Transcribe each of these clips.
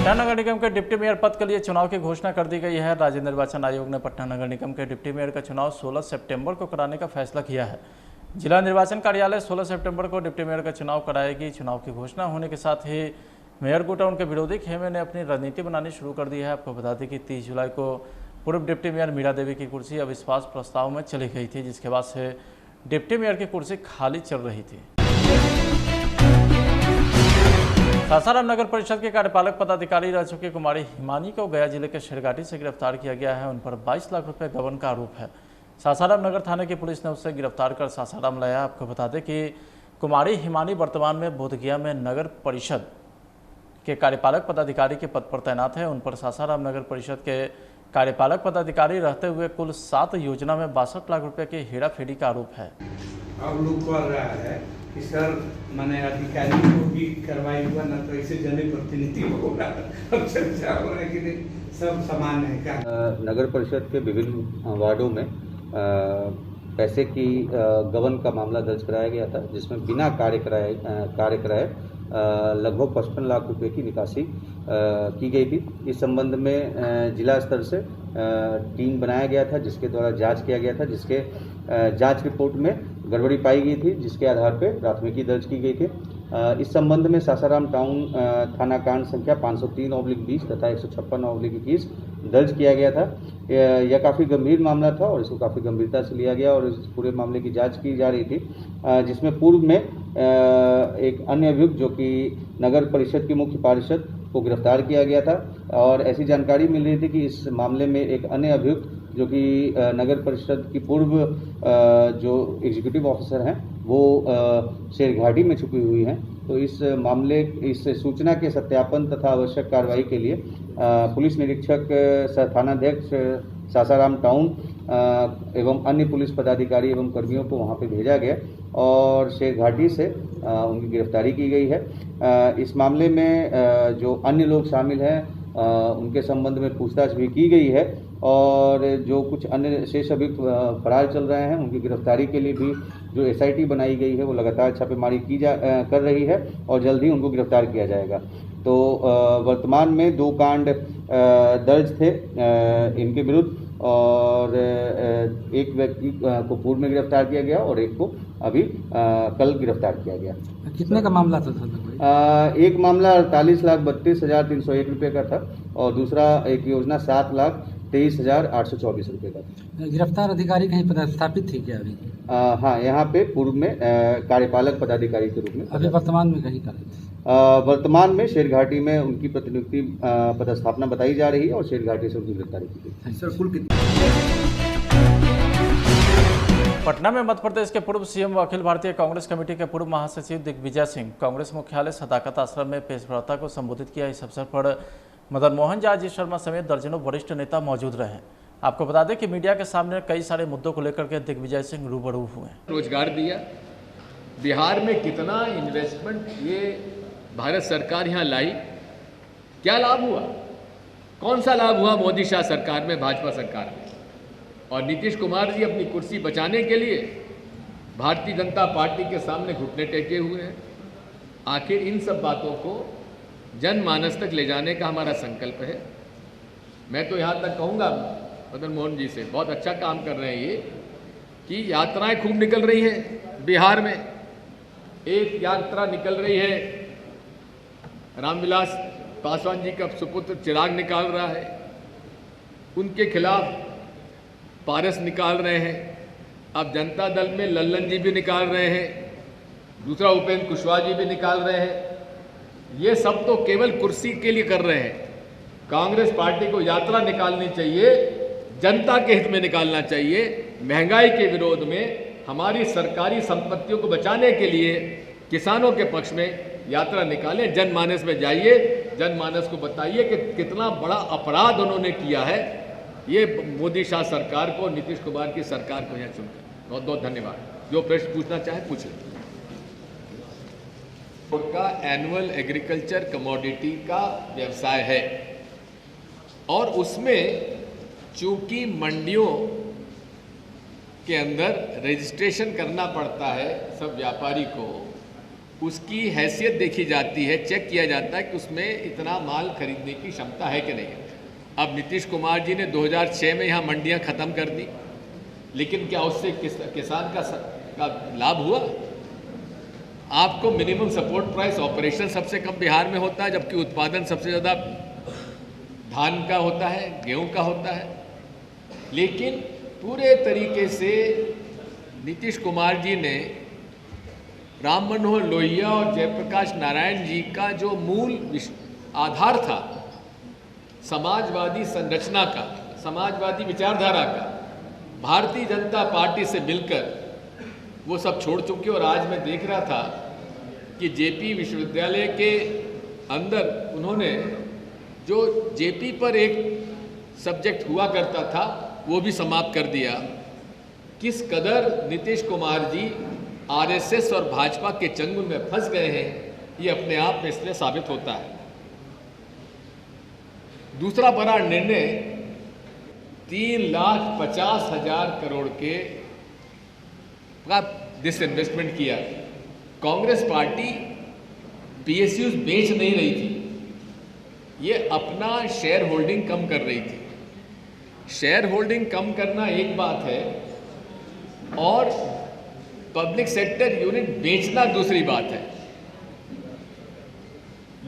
पटना नगर निगम के deputy mayor पद के लिए चुनाव की घोषणा कर दी गई है। राज्य निर्वाचन आयोग ने पटना नगर निगम के डिप्टी मेयर का चुनाव 16 सितंबर को कराने का फैसला किया है। जिला निर्वाचन कार्यालय 16 सितंबर को डिप्टी मेयर का चुनाव कराएगी। चुनाव की घोषणा होने के साथ ही मेयर गुट और उनके विरोधी खेमे ने अपनी रणनीति बनानी शुरू कर दी है। आपको बता दें कि 30 जुलाई को पूर्व डिप्टी मेयर मीरा देवी की कुर्सी अविश्वास प्रस्ताव में चली गई थी, जिसके बाद से डिप्टी मेयर की कुर्सी खाली चल रही थी। सासाराम नगर परिषद के कार्यपालक पदाधिकारी रह चुकी कुमारी हिमानी को गया जिले के शेरघाटी से गिरफ्तार किया गया है। उन पर 22 लाख रुपए गबन का आरोप है। सासाराम नगर थाने की पुलिस ने उससे गिरफ्तार कर सासाराम लाया। आपको बता दें कि कुमारी हिमानी वर्तमान में बोधगया में नगर परिषद के कार्यपालक पदाधिकारी के पद पर तैनात है। उन पर सासाराम नगर परिषद के कार्यपालक पदाधिकारी रहते हुए कुल 7 योजना में 62 लाख रुपए की हेराफेरी का आरोप है। अब लोग कर रहा है कि सर मैंने अधिकारी को भी कार्रवाई हुआ ना, तो ऐसे जनप्रतिनिधि होगा। अब चर्चा हो रहा है कि सब समान है क्या? नगर परिषद के विभिन्न वार्डों में पैसे की गबन का मामला दर्ज कराया गया था, जिसमें बिना कार्य कराए लगभग 55 लाख रुपए की निकासी की गई थी। इस संबंध में जिला स्तर से टीम बनाया गया था, जिसके द्वारा जांच किया गया था, जिसके जांच रिपोर्ट में गड़बड़ी पाई गई थी, जिसके आधार पर प्राथमिकी दर्ज की गई थी। इस संबंध में सासाराम टाउन थाना कांड संख्या 503/20 तथा 156/21 दर्ज किया गया था। यह काफ़ी गंभीर मामला था और इसको काफ़ी गंभीरता से लिया गया और इस पूरे मामले की जांच की जा रही थी, जिसमें पूर्व में एक अन्य अभियुक्त जो कि नगर परिषद की मुख्य पार्षद को गिरफ्तार किया गया था। और ऐसी जानकारी मिल रही थी कि इस मामले में एक अन्य अभियुक्त जो कि नगर परिषद की पूर्व जो एग्जीक्यूटिव ऑफिसर हैं वो शेरघाटी में छुपी हुई हैं। तो इस सूचना के सत्यापन तथा आवश्यक कार्रवाई के लिए पुलिस निरीक्षक सह थानाध्यक्ष सासाराम टाउन एवं अन्य पुलिस पदाधिकारी एवं कर्मियों को वहां पे भेजा गया और शेरघाटी से उनकी गिरफ्तारी की गई है। इस मामले में जो अन्य लोग शामिल हैं उनके संबंध में पूछताछ भी की गई है और जो कुछ अन्य शेष अभियुक्त फरार चल रहे हैं उनकी गिरफ्तारी के लिए भी जो SIT बनाई गई है वो लगातार छापेमारी कर रही है और जल्द ही उनको गिरफ्तार किया जाएगा। तो वर्तमान में 2 कांड दर्ज थे इनके विरुद्ध और एक व्यक्ति को पूर्व में गिरफ्तार किया गया और एक को अभी कल गिरफ्तार किया गया। कितने का मामला था? एक मामला 48,32,301 रुपये का था और दूसरा एक योजना 7,23,824 रुपये का था। गिरफ्तार अधिकारी कहीं पदस्थापित थी क्या अभी? हाँ, यहाँ पे पूर्व में कार्यपालक पदाधिकारी के रूप में अभी वर्तमान में कहीं का? वर्तमान में शेरघाटी में उनकी प्रतिनियुक्ति पदस्थापना बताई जा रही है और शेरघाटी से उनकी गिरफ्तारी की गई। सर, कुल पटना में मध्य प्रदेश के पूर्व CM व अखिल भारतीय कांग्रेस कमेटी के पूर्व महासचिव दिग्विजय सिंह कांग्रेस मुख्यालय सदाकत आश्रम में प्रेसवार्ता को संबोधित किया। इस अवसर पर मदन मोहन झा, अजीत शर्मा समेत दर्जनों वरिष्ठ नेता मौजूद रहे। आपको बता दें कि मीडिया के सामने कई सारे मुद्दों को लेकर के दिग्विजय सिंह रूबरू हुए। रोजगार दिया, बिहार में कितना इन्वेस्टमेंट ये भारत सरकार यहाँ लाई, क्या लाभ हुआ, कौन सा लाभ हुआ मोदी शाह सरकार में, भाजपा सरकार में। और नीतीश कुमार जी अपनी कुर्सी बचाने के लिए भारतीय जनता पार्टी के सामने घुटने टेके हुए हैं। आखिर इन सब बातों को जनमानस तक ले जाने का हमारा संकल्प है। मैं तो यहाँ तक कहूँगा मदन मोहन जी से, बहुत अच्छा काम कर रहे हैं ये कि यात्राएं खूब निकल रही हैं बिहार में। एक यात्रा निकल रही है, रामविलास पासवान जी का सुपुत्र चिराग निकाल रहा है, उनके खिलाफ पारस निकाल रहे हैं। अब जनता दल में लल्लन जी भी निकाल रहे हैं, दूसरा उपेंद्र कुशवाहा जी भी निकाल रहे हैं। ये सब तो केवल कुर्सी के लिए कर रहे हैं। कांग्रेस पार्टी को यात्रा निकालनी चाहिए, जनता के हित में निकालना चाहिए। महंगाई के विरोध में, हमारी सरकारी संपत्तियों को बचाने के लिए किसानों के पक्ष में यात्रा निकालें, जनमानस में जाइए, जनमानस को बताइए कि कितना बड़ा अपराध उन्होंने किया है। ये मोदी शाह सरकार को, नीतीश कुमार की सरकार को यहाँ चुनकर बहुत बहुत धन्यवाद। जो प्रश्न पूछना चाहे पूछ लें। उनका एनुअल एग्रीकल्चर कमोडिटी का व्यवसाय है और उसमें चूंकि मंडियों के अंदर रजिस्ट्रेशन करना पड़ता है सब व्यापारी को, उसकी हैसियत देखी जाती है, चेक किया जाता है कि उसमें इतना माल खरीदने की क्षमता है कि नहीं। अब नीतीश कुमार जी ने 2006 में यहाँ मंडियाँ ख़त्म कर दी, लेकिन क्या उससे किसान का लाभ हुआ? आपको मिनिमम सपोर्ट प्राइस ऑपरेशन सबसे कम बिहार में होता है, जबकि उत्पादन सबसे ज़्यादा धान का होता है, गेहूं का होता है। लेकिन पूरे तरीके से नीतीश कुमार जी ने राम मनोहर लोहिया और जयप्रकाश नारायण जी का जो मूल आधार था समाजवादी संरचना का, समाजवादी विचारधारा का, भारतीय जनता पार्टी से मिलकर वो सब छोड़ चुके। और आज मैं देख रहा था कि जेपी विश्वविद्यालय के अंदर उन्होंने जो जेपी पर एक सब्जेक्ट हुआ करता था वो भी समाप्त कर दिया। किस कदर नीतीश कुमार जी आरएसएस और भाजपा के चंगुल में फंस गए हैं, ये अपने आप में इसलिए साबित होता है। दूसरा बड़ा निर्णय 3,50,000 करोड़ के का डिसइन्वेस्टमेंट किया। कांग्रेस पार्टी पीएसयूज बेच नहीं रही थी, ये अपना शेयर होल्डिंग कम कर रही थी। शेयर होल्डिंग कम करना एक बात है और पब्लिक सेक्टर यूनिट बेचना दूसरी बात है।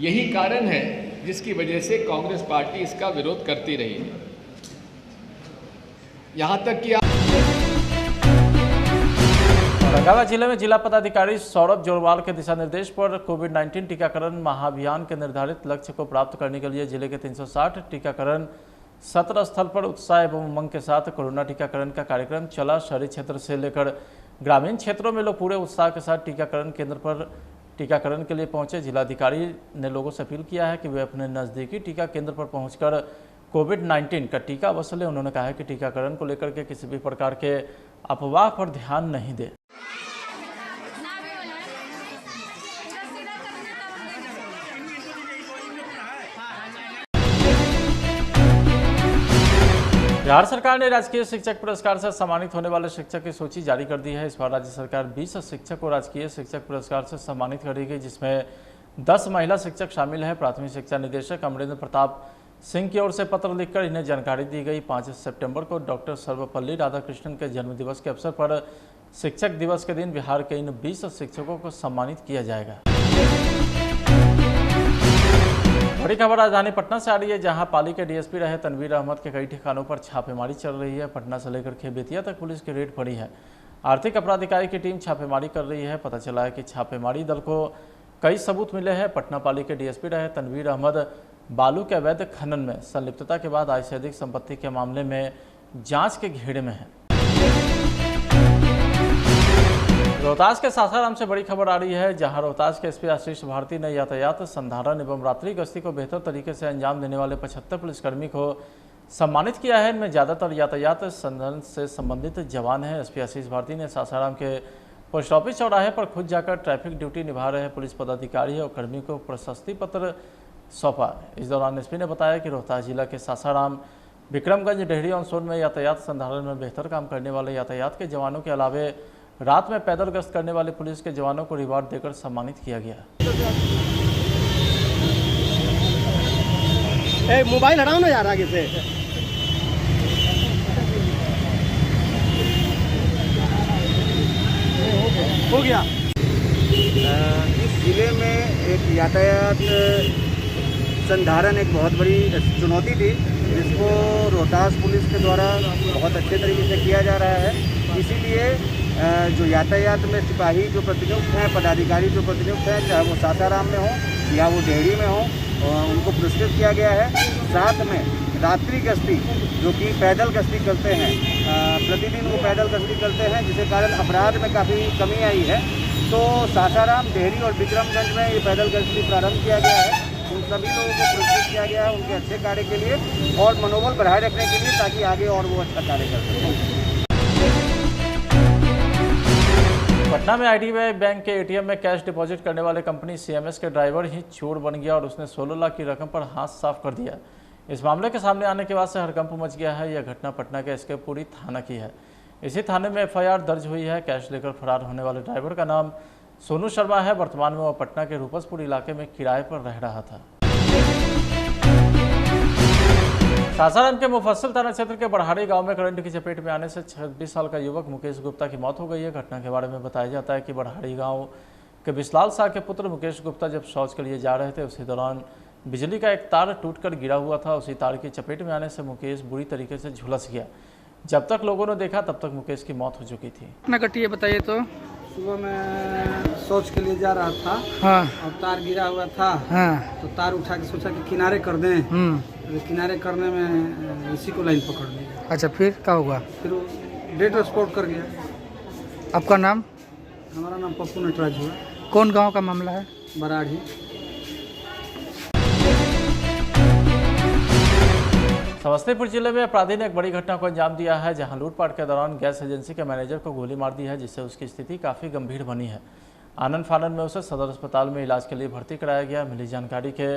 यही कारण है जिसकी वजह से कांग्रेस पार्टी इसका विरोध करती रही है। यहां तक कि औरंगाबाद जिले में जिला पदाधिकारी सौरभ जोरवाल के दिशा निर्देश पर कोविड-19 टीकाकरण महाअभियान के निर्धारित लक्ष्य को प्राप्त करने के लिए जिले के 360 टीकाकरण सत्र स्थल पर उत्साह एवं उमंग के साथ कोरोना टीकाकरण का कार्यक्रम चला। शहरी क्षेत्र से लेकर ग्रामीण क्षेत्रों में लोग पूरे उत्साह के साथ टीकाकरण केंद्र पर टीकाकरण के लिए पहुंचे। जिलाधिकारी ने लोगों से अपील किया है कि वे अपने नज़दीकी टीका केंद्र पर पहुंचकर कोविड-19 का टीका अवश्य लें। उन्होंने कहा है कि टीकाकरण को लेकर के किसी भी प्रकार के अफवाह पर ध्यान नहीं दें। बिहार सरकार ने राजकीय शिक्षक पुरस्कार से सम्मानित होने वाले शिक्षक की सूची जारी कर दी है। इस बार राज्य सरकार 20 शिक्षक को राजकीय शिक्षक पुरस्कार से सम्मानित करेगी, जिसमें 10 महिला शिक्षक शामिल हैं। प्राथमिक शिक्षा निदेशक अमरेंद्र प्रताप सिंह की ओर से पत्र लिखकर इन्हें जानकारी दी गई। 5 सितंबर को डॉक्टर सर्वपल्ली राधाकृष्णन के जन्मदिवस के अवसर पर शिक्षक दिवस के दिन बिहार के इन 20 शिक्षकों को सम्मानित किया जाएगा। बड़ी खबर राजधानी पटना से आ रही है, जहां पाली के डीएसपी रहे तनवीर अहमद के कई ठिकानों पर छापेमारी चल रही है। पटना से लेकर खेबेतिया तक पुलिस की रेड पड़ी है। आर्थिक अपराध इकाई की टीम छापेमारी कर रही है। पता चला है कि छापेमारी दल को कई सबूत मिले हैं। पटना पाली के डीएसपी रहे तनवीर अहमद बालू के अवैध खनन में संलिप्तता के बाद आय से अधिक संपत्ति के मामले में जांच के घेरे में है। रोहतास के सासाराम से बड़ी खबर आ रही है, जहां रोहतास के एसपी आशीष भारती ने यातायात संधारण एवं रात्रि गश्ती को बेहतर तरीके से अंजाम देने वाले 75 पुलिसकर्मी को सम्मानित किया है। इनमें ज़्यादातर यातायात संधारण से संबंधित जवान हैं। एसपी आशीष भारती ने सासाराम के पोस्ट ऑफिस चौराहे पर खुद जाकर ट्रैफिक ड्यूटी निभा रहे पुलिस पदाधिकारी और कर्मियों को प्रशस्ति पत्र सौंपा। इस दौरान एसपी ने बताया कि रोहतास जिला के सासाराम, विक्रमगंज, डेहरी और सोन में यातायात संधारण में बेहतर काम करने वाले यातायात के जवानों के अलावे रात में पैदल गश्त करने वाले पुलिस के जवानों को रिवार्ड देकर सम्मानित किया गया। मोबाइल हटाओ ना यार आगे से। हो गया। इस जिले में एक यातायात संधारण एक बहुत बड़ी चुनौती थी, जिसको रोहतास पुलिस के द्वारा बहुत अच्छे तरीके से किया जा रहा है। इसीलिए जो यातायात में सिपाही जो प्रतिनियुक्त हैं, पदाधिकारी जो प्रतिनियुक्त हैं, चाहे वो सासाराम में हो या वो डेहरी में हो, उनको पुरस्कृत किया गया है। साथ में रात्रि गश्ती जो कि पैदल गश्ती करते हैं, प्रतिदिन वो पैदल गश्ती करते हैं, जिसके कारण अपराध में काफ़ी कमी आई है। तो सासाराम, डेहरी और विक्रमगंज में ये पैदल गश्ती प्रारंभ किया गया है। उन सभी लोगों को पुरस्कृत किया गया है उनके अच्छे कार्य के लिए और मनोबल बढ़ाए रखने के लिए, ताकि आगे और वो अच्छा कार्य कर सकें। पटना में आईडीबीआई बैंक के एटीएम में कैश डिपॉजिट करने वाले कंपनी सीएमएस के ड्राइवर ही चोर बन गया और उसने 16 लाख की रकम पर हाथ साफ कर दिया। इस मामले के सामने आने के बाद से हड़कंप मच गया है। यह घटना पटना के एसकेपुरी थाना की है। इसी थाने में एफआईआर दर्ज हुई है। कैश लेकर फरार होने वाले ड्राइवर का नाम सोनू शर्मा है। वर्तमान में वह पटना के रूपसपुर इलाके में किराए पर रह रहा था। सासाराम के मुफस्सिल थाना क्षेत्र के बढ़ाड़ी गांव में करंट की चपेट में आने से 26 साल का युवक मुकेश गुप्ता की मौत हो गई है। घटना के बारे में बताया जाता है कि बढ़ाड़ी गांव के बिस्लाल शाह के पुत्र मुकेश गुप्ता जब शौच के लिए जा रहे थे, उसी दौरान बिजली का एक तार टूटकर गिरा हुआ था। उसी तार की चपेट में आने से मुकेश बुरी तरीके से झुलस गया। जब तक लोगों ने देखा तब तक मुकेश की मौत हो चुकी थी। कितना कटी है बताइए तो। सुबह में शौच के लिए जा रहा था। हाँ। और तार गिरा हुआ था। हाँ। तो तार उठा के सोचा कि किनारे कर दें। तो किनारे करने में इसी को लाइन पकड़ लिया। अच्छा, फिर क्या हुआ? फिर वो डेड स्पॉट कर गया। आपका नाम? हमारा नाम पप्पू नटराज हुआ। कौन गांव का मामला है? बराड़ी। समस्तीपुर जिले में अपराधी ने एक बड़ी घटना को अंजाम दिया है, जहां लूटपाट के दौरान गैस एजेंसी के मैनेजर को गोली मार दी है, जिससे उसकी स्थिति काफ़ी गंभीर बनी है। आनन फानन में उसे सदर अस्पताल में इलाज के लिए भर्ती कराया गया। मिली जानकारी के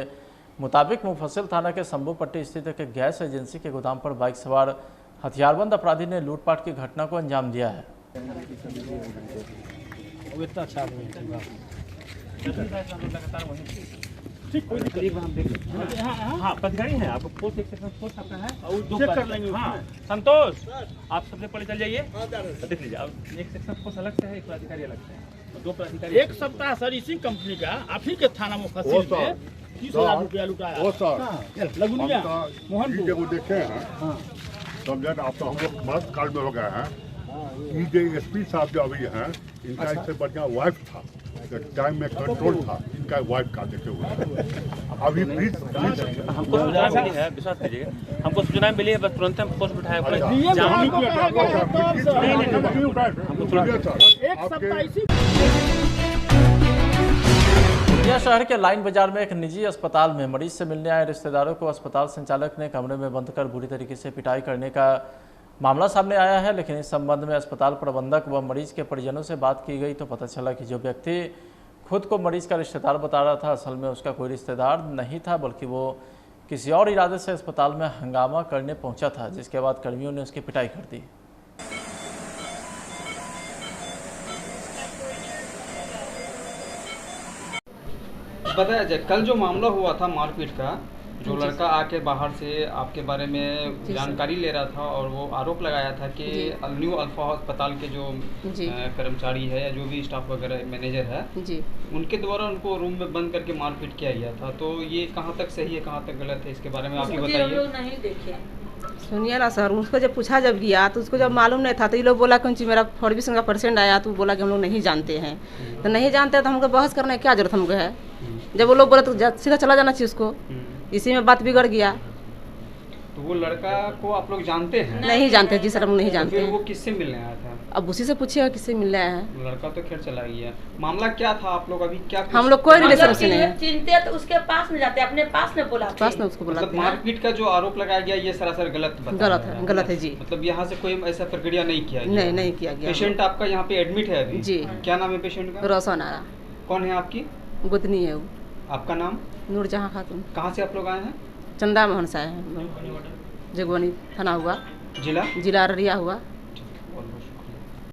मुताबिक मुफस्सिल थाना के शंभूपट्टी स्थित एक गैस एजेंसी के गोदाम पर बाइक सवार हथियारबंद अपराधी ने लूटपाट की घटना को अंजाम दिया है। पदाधिकारी हैं आपको पोस्ट एक सेकंड पोस्ट आपका है और दो चेक कर लेंगे। हाँ संतोष, आप सबसे पहले चल जाइए, देख लीजिए। अब एक सेक्शन पोस्ट अलग से है, एक पदाधिकारी अलग से है, दो पदाधिकारी। एक सप्ताह सर इसी कंपनी का आप ही के थाना मुफस्सिल में 30,000 रुपया लुटाया। वो सर लगुनिया मोहनपुर वो देखे हैं समझे। आप तो हम लोग मस्त कार्ड में हो गए हैं। ये जो एसपी साहब जो अभी हैं, इनका इससे बढ़िया वाइफ था, टाइम में कंट्रोल था इनका वाइफ का। देखे हुए अभी प्लीज हमको सूचना मिली है, विश्वास कीजिएगा, हमको सूचना मिली है, बस तुरंत हम पोस्ट उठाया। पूर्णिया शहर के लाइन बाजार में एक निजी अस्पताल में मरीज से मिलने आए रिश्तेदारों को अस्पताल संचालक ने कमरे में बंद कर बुरी तरीके से पिटाई करने का मामला सामने आया है। लेकिन इस संबंध में अस्पताल प्रबंधक व मरीज के परिजनों से बात की गई तो पता चला कि जो व्यक्ति खुद को मरीज का रिश्तेदार बता रहा था, असल में उसका कोई रिश्तेदार नहीं था, बल्कि वो किसी और इरादे से अस्पताल में हंगामा करने पहुंचा था, जिसके बाद कर्मियों ने उसकी पिटाई कर दी। बताया जाए, कल जो मामला हुआ था मारपीट का, जो लड़का आके बाहर से आपके बारे में जानकारी ले रहा था और वो आरोप लगाया था कि न्यू अल्फा अस्पताल के जो कर्मचारी है या जो भी स्टाफ वगैरह मैनेजर है, उनके द्वारा उनको रूम में बंद करके मारपीट किया गया था। तो ये कहाँ तक सही है, कहाँ तक गलत है, इसके बारे में आप ही बताइए। सुनिए ना सर, उसको जब पूछा जब गया तो उसको जब मालूम नहीं था, तो ये लोग बोला कि मेरा फॉरबिसन का पेशेंट आया, तो बोला कि हम लोग नहीं जानते हैं। तो नहीं जानते तो हमको बहस करने की क्या जरूरत हमको है। जब वो लोग बोले तो सीधा चला जाना चाहिए उसको। इसी में बात बिगड़ गया। तो वो लड़का को आप लोग जानते हैं? नहीं जानते जी सर, हम नहीं जानते। फिर वो किससे मिलने आया था? अब उसी से पूछिए किससे मिलने आया है। लड़का तो खैर चला गया। मामला क्या था, आप लोग अभी क्या? हम लोग कोई रिलेशन से नहीं है। चिंते तो उसके पास में जाते, अपने पास में बुलाते। पास में उसको बुलाते। मारपीट का जो आरोप लगाया गया ये सरासर गलत है। गलत है जी। मतलब यहाँ से कोई ऐसा प्रक्रिया नहीं किया गया? नहीं किया गया। पेशेंट आपका यहाँ पे एडमिट है अभी जी। क्या नाम है पेशेंट का? रोशन आरा। कौन है आपकी? गुदनी है वो। आपका नाम? नूरजहां खातून। कहाँ से आप लोग आए हैं? चंदा मोहन से आए हैं, जगवानी थाना हुआ, जिला अररिया हुआ।